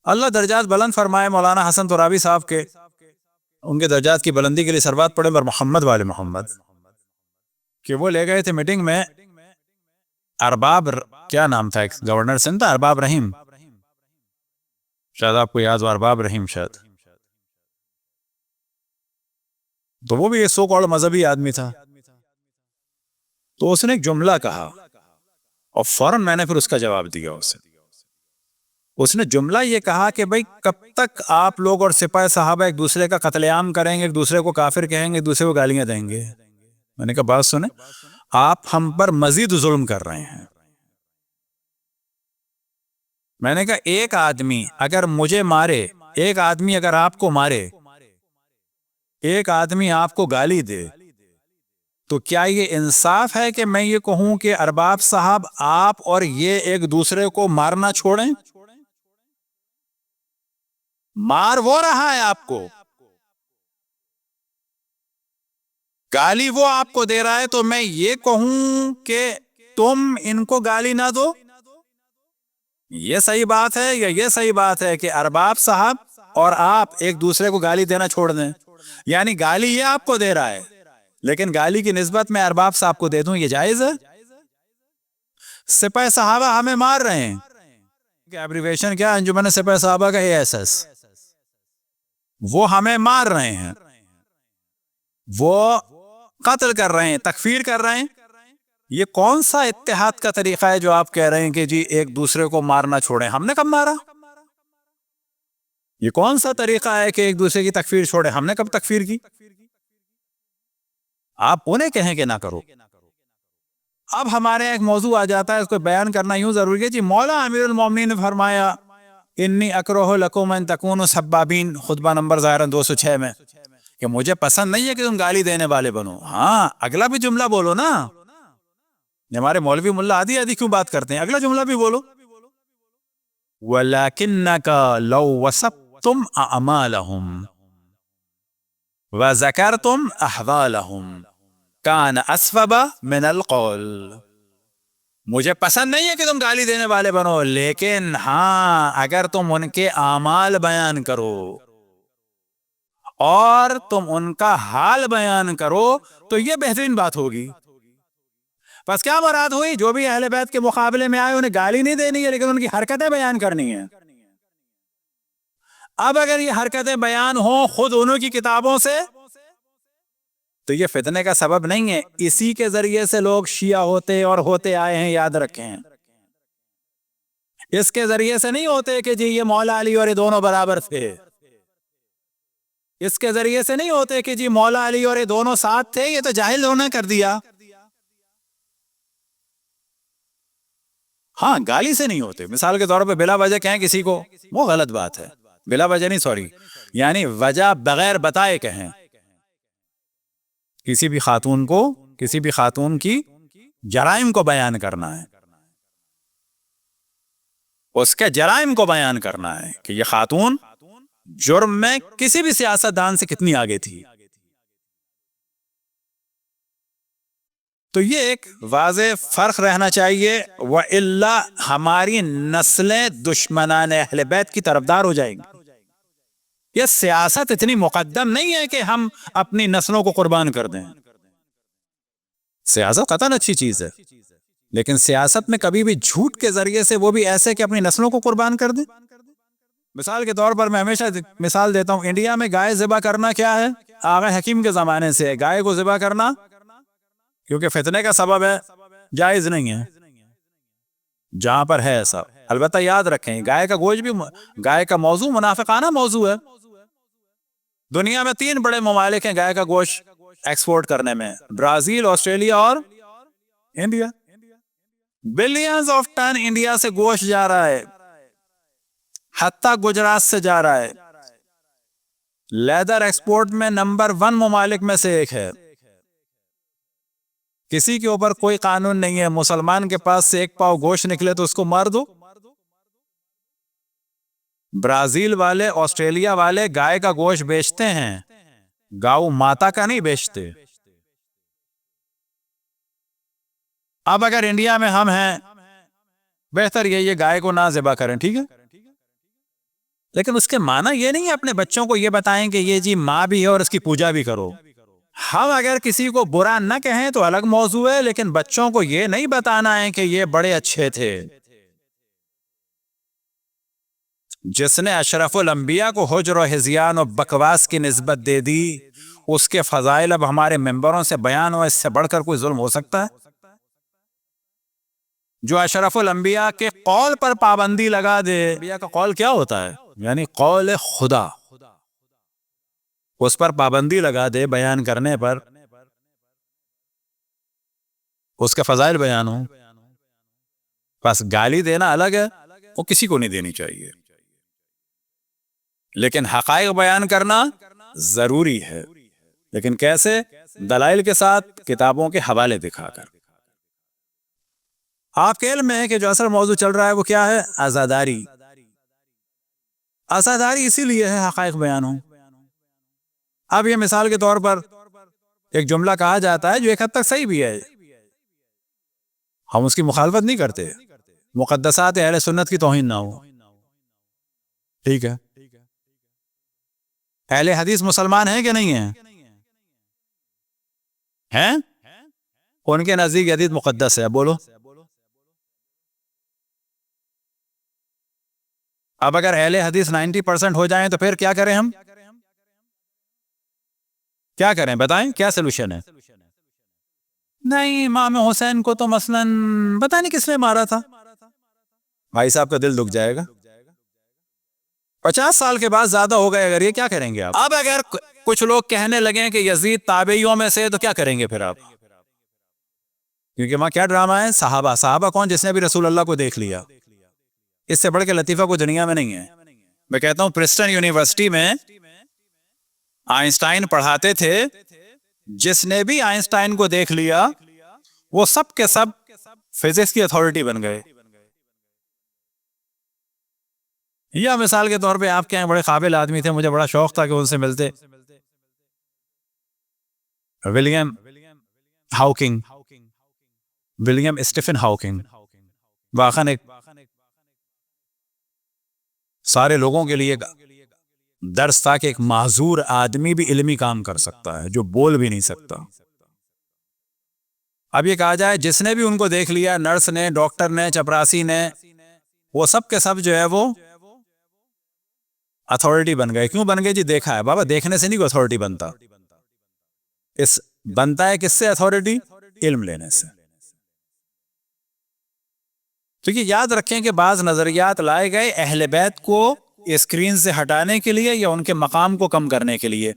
اللہ درجات بلند فرمائے مولانا حسن ترابی صاحب کے، ان کے درجات کی بلندی کے لیے سروات پڑھے بر محمد والے محمد، کہ وہ لے گئے تھے میٹنگ میں ارباب کیا نام تھا، ایک گورنر سندھ تھا ارباب رحیم، شاید آپ کو یاد ہو، ارباب رحیم شاید، تو وہ بھی ایک سو کال مذہبی آدمی تھا. تو اس نے ایک جملہ کہا اور فوراً میں نے پھر اس کا جواب دیا اسے. اس نے جملہ یہ کہا کہ بھئی کب تک آپ لوگ اور سپاہ صحابہ ایک دوسرے کا قتل عام کریں گے، ایک دوسرے کو کافر کہیں گے، ایک دوسرے کو گالیاں دیں گے. میں نے کہا بات سنیں، آپ ہم پر مزید ظلم کر رہے ہیں. میں نے کہا ایک آدمی اگر مجھے مارے، ایک آدمی اگر آپ کو مارے، ایک آدمی آپ کو گالی دے، تو کیا یہ انصاف ہے کہ میں یہ کہوں کہ ارباب صاحب آپ اور یہ ایک دوسرے کو مارنا چھوڑیں؟ مار وہ رہا ہے آپ کو، گالی وہ آپ کو دے رہا ہے، تو میں یہ کہوں کہ تم ان کو گالی نہ دو؟ یہ صحیح بات ہے یا یہ صحیح بات ہے کہ ارباب صاحب اور آپ ایک دوسرے کو گالی دینا چھوڑ دیں؟ یعنی گالی یہ آپ کو دے رہا ہے لیکن گالی کی نسبت میں ارباب صاحب کو دے دوں، یہ جائز ہے؟ سپاہ صحابہ ہمیں مار رہے ہیں، کہ ایبریویشن کیا، انجمن سپاہ صحابہ کا ASS، وہ ہمیں مار رہے ہیں، وہ قتل کر رہے ہیں، تکفیر کر رہے ہیں. یہ کون سا اتحاد کا طریقہ ہے جو آپ کہہ رہے ہیں کہ جی ایک دوسرے کو مارنا چھوڑیں؟ ہم نے کب مارا؟ یہ کون سا طریقہ ہے کہ ایک دوسرے کی تکفیر چھوڑیں؟ ہم نے کب تکفیر کی؟ آپ انہیں کہیں کہ نہ کرو. اب ہمارے ایک موضوع آ جاتا ہے، اس کو بیان کرنا یوں ضروری ہے. جی مولا امیر المومنین نے فرمایا انی اکرہ لکم ان تکونوا سبابین، خطبہ نمبر ظاہراً 206 میں، کہ مجھے پسند نہیں ہے کہ تم گالی دینے والے بنو. ہاں اگلا بھی جملہ بولو نا، ہمارے مولوی ملا آدھی آدھی کیوں بات کرتے ہیں؟ اگلا جملہ بھی بولو. وَلَكِنَّكَ لَوْ وَسَبْتُمْ أَعْمَالَهُمْ وَذَكَرْتُمْ أَحْوَالَهُمْ كَانَ أَسْوَبَ مِنَ الْقَوْلِ. مجھے پسند نہیں ہے کہ تم گالی دینے والے بنو، لیکن ہاں اگر تم ان کے اعمال بیان کرو اور تم ان کا حال بیان کرو تو یہ بہترین بات ہوگی. بس کیا مراد ہوئی؟ جو بھی اہل بیت کے مقابلے میں آئے انہیں گالی نہیں دینی ہے لیکن ان کی حرکتیں بیان کرنی ہیں. اب اگر یہ حرکتیں بیان ہوں خود انہوں کی کتابوں سے تو یہ فتنے کا سبب نہیں ہے. اسی کے ذریعے سے لوگ شیعہ ہوتے اور ہوتے آئے ہیں، یاد رکھیں. اس کے ذریعے سے نہیں ہوتے کہ جی یہ مولا علی اور یہ دونوں برابر تھے، اس کے ذریعے سے نہیں ہوتے کہ جی مولا علی اور یہ دونوں ساتھ تھے. یہ تو جاہل ہونا کر دیا. ہاں گالی سے نہیں ہوتے. مثال کے طور پہ بلا وجہ کہیں کسی کو، وہ غلط بات ہے. بلا وجہ نہیں، سوری، یعنی وجہ بغیر بتائے کہیں کسی بھی خاتون کو، کسی بھی خاتون کی جرائم کو بیان کرنا ہے، اس کے جرائم کو بیان کرنا ہے کہ یہ خاتون جرم میں کسی بھی سیاست دان سے کتنی آگے تھی. تو یہ ایک واضح فرق رہنا چاہیے، وَإِلَّا ہماری نسلیں دشمنان اہل بیت کی طرفدار ہو جائیں گی. یہ سیاست اتنی مقدم نہیں ہے کہ ہم اپنی نسلوں کو قربان کر دیں. سیاست قطعاً اچھی چیز ہے، لیکن سیاست میں کبھی بھی جھوٹ کے ذریعے سے، وہ بھی ایسے کہ اپنی نسلوں کو قربان کر دیں. مثال کے طور پر میں ہمیشہ مثال دیتا ہوں، انڈیا میں گائے ذبح کرنا کیا ہے؟ آغا حکیم کے زمانے سے گائے کو ذبح کرنا کیونکہ فتنے کا سبب ہے، جائز نہیں ہے جہاں پر ہے ایسا. البتہ یاد رکھیں گائے کا گوشت بھی، گائے کا موضوع منافقانہ موضوع ہے. دنیا میں 3 بڑے ممالک ہیں گائے کا گوشت ایکسپورٹ کرنے میں، برازیل، آسٹریلیا اور India. Billions of ton India سے گوشت جا رہا ہے، حتیٰ گجرات سے جا رہا ہے. لیدر ایکسپورٹ میں نمبر 1 ممالک میں سے ایک ہے. کسی کے اوپر کوئی قانون نہیں ہے، مسلمان کے پاس سے 1 پاؤ گوشت نکلے تو اس کو مار دو. برازیل والے، آسٹریلیا والے گائے کا گوشت بیچتے ہیں، گاؤ ماتا کا نہیں بیچتے. اب اگر انڈیا میں ہم ہیں، بہتر یہ گائے کو نہ ذبح کریں، ٹھیک ہے؟ لیکن اس کے معنی یہ نہیں ہے اپنے بچوں کو یہ بتائیں کہ یہ جی ماں بھی ہے اور اس کی پوجا بھی کرو. ہم اگر کسی کو برا نہ کہیں تو الگ موضوع ہے، لیکن بچوں کو یہ نہیں بتانا ہے کہ یہ بڑے اچھے تھے. جس نے اشرف الانبیاء کو حجر و ہذیان و بکواس کی نسبت دے دی، اس کے فضائل اب ہمارے ممبروں سے بیان ہو، اس سے بڑھ کر کوئی ظلم ہو سکتا ہے؟ جو اشرف الانبیاء کے قول پر پابندی لگا دے. انبیاء کا قول کیا ہوتا ہے؟ یعنی قول خدا. اس پر پابندی لگا دے بیان کرنے پر، اس کے فضائل بیان ہوں. بس گالی دینا الگ ہے، وہ کسی کو نہیں دینی چاہیے، لیکن حقائق بیان کرنا ضروری ہے. لیکن کیسے؟ دلائل کے ساتھ، کتابوں کے حوالے دکھا کر. آپ کے علم میں ہے کہ جو اصل موضوع چل رہا ہے وہ کیا ہے؟ عزاداری. عزاداری اسی لیے ہے حقائق بیان ہوں. اب یہ مثال کے طور پر ایک جملہ کہا جاتا ہے جو ایک حد تک صحیح بھی ہے، ہم اس کی مخالفت نہیں کرتے، مقدسات اہل سنت کی توہین نہ ہو. ٹھیک ہے، اہل حدیث مسلمان ہیں کہ نہیں ہیں؟ ہیں؟ ان کے نزدیک حدیث مقدس ہے. بولو. اب اگر اہل حدیث 90% ہو جائیں تو پھر کیا کریں ہم؟ کیا کریں بتائیں، کیا سلوشن ہے؟ نہیں، امام حسین کو تو مثلا پتہ نہیں کس نے مارا تھا. بھائی صاحب کا دل دکھ جائے گا. 50 سال کے بعد زیادہ ہو گئے اگر یہ، کیا کریں گے آپ؟ اب اگر کچھ لوگ کہنے لگیں کہ یزید تابعیوں میں سے، تو کیا کریں گے پھر آپ؟ کیونکہ وہاں کیا ڈرامہ ہے؟ صحابہ کون؟ جس نے بھی رسول اللہ کو دیکھ لیا. اس سے بڑھ کے لطیفہ کوئی دنیا میں نہیں ہے. میں کہتا ہوں پرسٹن یونیورسٹی میں آئنسٹائن پڑھاتے تھے، جس نے بھی آئنسٹائن کو دیکھ لیا وہ سب کے سب فزکس کی اتھارٹی بن گئے. یا مثال کے طور پہ آپ کے یہاں بڑے قابل آدمی تھے، مجھے بڑا شوق تھا کہ ان سے ملتے، ولیم ہاؤکنگ، ولیم اسٹیفن ہاؤکنگ. واقعاً ایک سارے لوگوں کے لیے درس تھا کہ ایک معذور آدمی بھی علمی کام کر سکتا ہے جو بول بھی نہیں سکتا. اب یہ کہا جائے جس نے بھی ان کو دیکھ لیا، نرس نے، ڈاکٹر نے، چپراسی نے، وہ سب کے سب جو ہے وہ اتھارٹی بن گئے. کیوں بن گئے؟ جی دیکھا ہے. بابا دیکھنے سے نہیں کوئی اتھارٹی بنتا. بنتا ہے کس سے اتھارٹی؟ علم لینے سے. تو یہ یاد رکھیں کہ بعض نظریات لائے گئے اہل بیت کو اسکرین سے ہٹانے کے لیے یا ان کے مقام کو کم کرنے کے لیے.